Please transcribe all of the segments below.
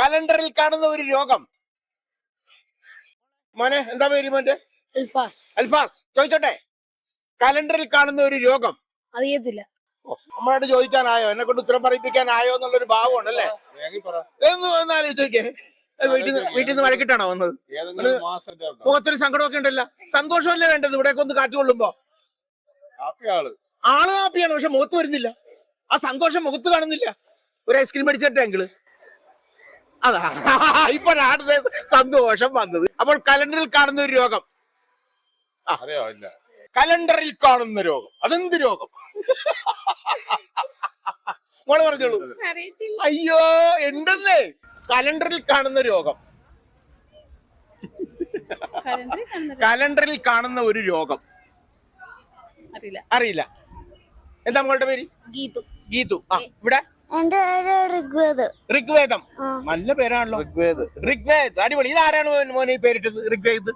കലണ്ടറിൽ കാണുന്ന ഒരു രോഗം. മോനെ എന്താ പേര് മോന്റെ? അൽഫാസ്. ചോദിച്ചോട്ടെ, കലണ്ടറിൽ കാണുന്ന ഒരു രോഗം അറിയത്തില്ല. നമ്മളോട് ചോദിക്കാനായോ? എന്നെ കൊണ്ട് ഉത്തരം പറയിപ്പിക്കാനായോ എന്നുള്ളൊരു ഭാവമാണ് അല്ലേ? ഒന്ന് ആലോചിച്ചോക്കേ. വീട്ടിൽ നിന്ന് വഴക്കിട്ടാണോ വന്നത്? മുഖത്തൊരു സങ്കടമൊക്കെ ഉണ്ടല്ലോ. സന്തോഷമല്ലേ വേണ്ടത്? ഇവിടെയൊക്കെ ഒന്ന് കാറ്റ് കൊള്ളുമ്പോ ആള് ഹാപ്പിയാണ്, പക്ഷെ മുഖത്ത് വരുന്നില്ല. ആ സന്തോഷം മുഖത്ത് കാണുന്നില്ല. ഒരു ഐസ്ക്രീം അടിച്ചിട്ട് അങ്കിള് അതാ ഇപ്പോഴാണ് സന്തോഷം വന്നത്. അപ്പോൾ കലണ്ടറിൽ കാണുന്ന ഒരു രോഗം. കലണ്ടറിൽ കാണുന്ന രോഗം, അതെന്ത് രോഗം? മോള് പറഞ്ഞോളൂ. അയ്യോ ഉണ്ടെന്നേ. കലണ്ടറിൽ കാണുന്ന രോഗം. കലണ്ടറിൽ കാണുന്ന ഒരു രോഗം അറിയില്ല. എന്താ മോളുടെ പേര്? ഗീതു. ആ ഇവിടെ എന്റെ പേര് ഋഗ്വേദം. നല്ല പേരാണല്ലോ, ഋഗ്വേദ്. അടിപൊളി. ഇതാരാണ് മോനെ പേരിട്ടത്? ഋഗ്വേദ്.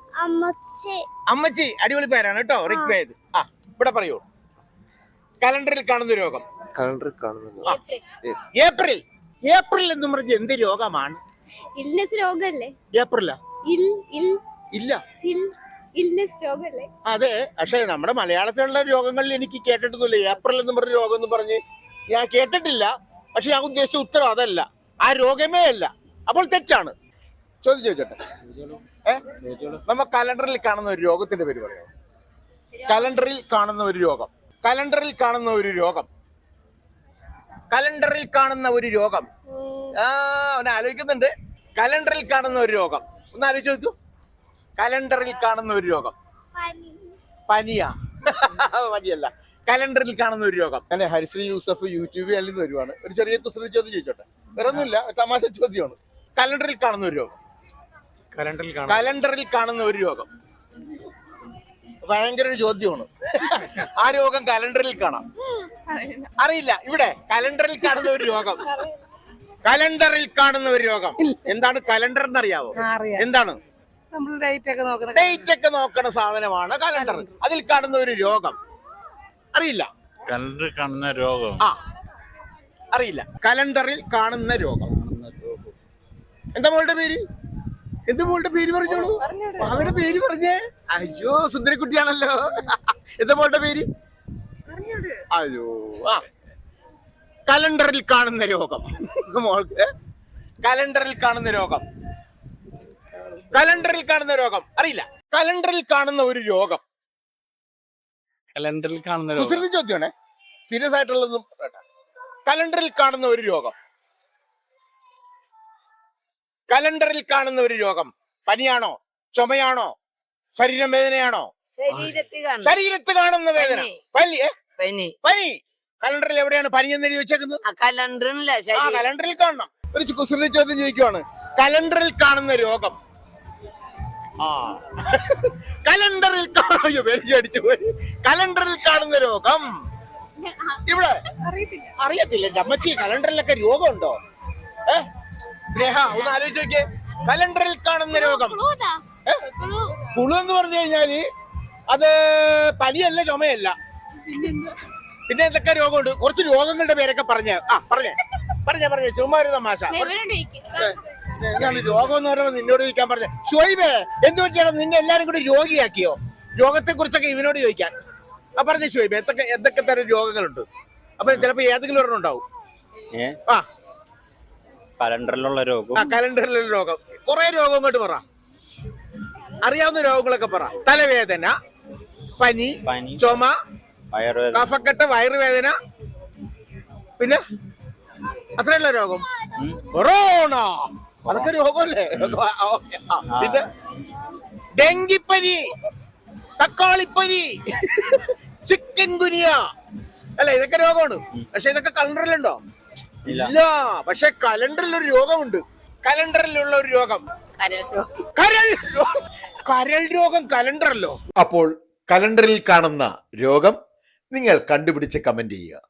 അമ്മച്ചി. അടിപൊളി പേരാണ് കേട്ടോ, ഋഗ്വേദ്. ആ ഇവിടെ പറയൂ. കലണ്ടറിൽ കാണുന്ന രോഗം. ഏപ്രിൽ. ഏപ്രിൽ എന്ന് പറഞ്ഞ എന്ത് രോഗമാണ്? ഇൽനെസ് രോഗല്ലേ? ഏപ്രിലാ? ഇല്ല. ഇൽനെസ് രോഗല്ലേ? അതെ, പക്ഷെ നമ്മുടെ മലയാളത്തിലുള്ള രോഗങ്ങളിൽ എനിക്ക് കേട്ടിട്ടൊന്നുമില്ല. ഏപ്രിൽ എന്ന് പറഞ്ഞ രോഗം എന്ന് പറഞ്ഞ് ഞാൻ കേട്ടിട്ടില്ല. പക്ഷെ ഞാൻ ഉദ്ദേശിച്ച ഉത്തരം അതല്ല, ആ രോഗമേ അല്ല. അപ്പോൾ തെറ്റാണ്. ചോദിച്ചോട്ടെ, നമ്മ കലണ്ടറിൽ കാണുന്ന ഒരു രോഗത്തിന്റെ പേര് പറയാം. കലണ്ടറിൽ കാണുന്ന ഒരു രോഗം. കലണ്ടറിൽ കാണുന്ന ഒരു രോഗം. കലണ്ടറിൽ കാണുന്ന ഒരു രോഗം. അവനെ ആലോചിക്കുന്നുണ്ട്. കലണ്ടറിൽ കാണുന്ന ഒരു രോഗം ഒന്ന് ആലോചിച്ച് നോക്കൂ. കലണ്ടറിൽ കാണുന്ന ഒരു രോഗം. പനിയാ? പനിയല്ല, കലണ്ടറിൽ കാണുന്ന ഒരു രോഗം. അല്ലെ, ഹരിശ്രീ യൂസഫ് യൂട്യൂബിൽ അല്ലെന്ന് വരുവാണ്. ഒരു ചെറിയ കുസൃതി ചോദ്യം ചോദിച്ചോട്ടെ, വേറെ ഒന്നുമില്ല, തമാശ ചോദ്യമാണ്. കലണ്ടറിൽ കാണുന്ന ഒരു രോഗം. കലണ്ടറിൽ കാണുന്ന ഒരു രോഗം ഭയങ്കര ഒരു ചോദ്യമാണ്. ആ രോഗം കലണ്ടറിൽ കാണാം. അറിയില്ല. ഇവിടെ കലണ്ടറിൽ കാണുന്ന ഒരു രോഗം. കലണ്ടറിൽ കാണുന്ന ഒരു രോഗം എന്താണ്? കലണ്ടർ എന്നറിയാവോ? എന്താണ്? ഡേറ്റ് ഒക്കെ നോക്കണ സാധനമാണ് കലണ്ടർ. അതിൽ കാണുന്ന ഒരു രോഗം അറിയില്ല. കലണ്ടറിൽ കാണുന്ന രോഗം അറിയില്ല. കലണ്ടറിൽ കാണുന്ന രോഗം. എന്താ മോളുടെ പേര്? എന്ത് മോളുടെ പേര് പറഞ്ഞോളൂ. അവരുടെ പേര് പറഞ്ഞേ. അയ്യോ, സുന്ദരിക്കുട്ടിയാണല്ലോ. എന്താ മോളുടെ പേര്? അയ്യോ, ആ കലണ്ടറിൽ കാണുന്ന രോഗം. മോൾക്ക് കലണ്ടറിൽ കാണുന്ന രോഗം. കലണ്ടറിൽ കാണുന്ന രോഗം അറിയില്ല. കലണ്ടറിൽ കാണുന്ന ഒരു രോഗം. കലണ്ടറിൽ കാണുന്ന കുസൃതി ചോദ്യമാണേ, സീരിയസ് ആയിട്ടുള്ളതും. കലണ്ടറിൽ കാണുന്ന ഒരു രോഗം. കലണ്ടറിൽ കാണുന്ന ഒരു രോഗം. പനിയാണോ? ചുമയാണോ? ശരീരം വേദനയാണോ? ശരീരത്ത് കാണുന്ന വേദന. പനി. കലണ്ടറിൽ എവിടെയാണ് പനി എന്ന് എഴുതി വെച്ചേക്കുന്നത്? കലണ്ടറിൽ കാണണം. ഒരു കുസൃതി ചോദ്യം ചോദിക്കുവാണ്. കലണ്ടറിൽ കാണുന്ന രോഗം. കലണ്ടറിൽ അടിച്ചു പോയി. കലണ്ടറിൽ കാണുന്ന രോഗം ഇവിടെ അറിയത്തില്ല. എന്റെ അമ്മച്ചി, കലണ്ടറിലൊക്കെ രോഗമുണ്ടോ? സ്നേഹ ഒന്ന് ആലോചിച്ച് നോക്കിയേ. കലണ്ടറിൽ കാണുന്ന രോഗം. പുളു എന്ന് പറഞ്ഞു കഴിഞ്ഞാല് അത് പനിയല്ല, ചുമയല്ല. പിന്നെ എന്തൊക്കെ രോഗമുണ്ട്? കുറച്ച് രോഗങ്ങളുടെ പേരൊക്കെ പറഞ്ഞേ. ചുമ്മാ ഒരു തമാശ. എന്താണ് രോഗം എന്ന് പറയുമ്പോൾ നിന്നോട് ചോദിക്കാൻ പറഞ്ഞ? ഷുഹൈബേ, എന്ത് പറ്റിയാണോ നിന്നെ എല്ലാരും കൂടി രോഗിയാക്കിയോ? രോഗത്തെ കുറിച്ചൊക്കെ ഇവനോട് ചോദിക്കാൻ. പറഞ്ഞ ഷുഹൈബേ, എന്തൊക്കെ തരം രോഗങ്ങളുണ്ട്? അപ്പൊ ചിലപ്പോ ഏതെങ്കിലും ഒരെണ്ണം ഉണ്ടാവും. കലണ്ടറിലുള്ള രോഗം. കലണ്ടറിലുള്ള രോഗം. കുറെ രോഗം കൊണ്ട് പറ. അറിയാവുന്ന രോഗങ്ങളൊക്കെ പറ. തലവേദന, പനി, ചുമ, കഫക്കെട്ട്, വയറുവേദന, പിന്നെ അത്രയുള്ള രോഗം. കൊറോണ, അതൊക്കെ രോഗമല്ലേ? പിന്നെ ഡെങ്കിപ്പനി, തക്കാളിപ്പനി, ചിക്കൻ ഗുനിയ അല്ലെ, ഇതൊക്കെ രോഗമാണ്. പക്ഷെ ഇതൊക്കെ കലണ്ടറിലുണ്ടോ? ഇല്ല. പക്ഷെ കലണ്ടറിലൊരു രോഗമുണ്ട്. കലണ്ടറിലുള്ള ഒരു രോഗം കരൾ രോഗം. കലണ്ടറല്ലോ. അപ്പോൾ കലണ്ടറിൽ കാണുന്ന രോഗം നിങ്ങൾ കണ്ടുപിടിച്ച് കമന്റ് ചെയ്യുക.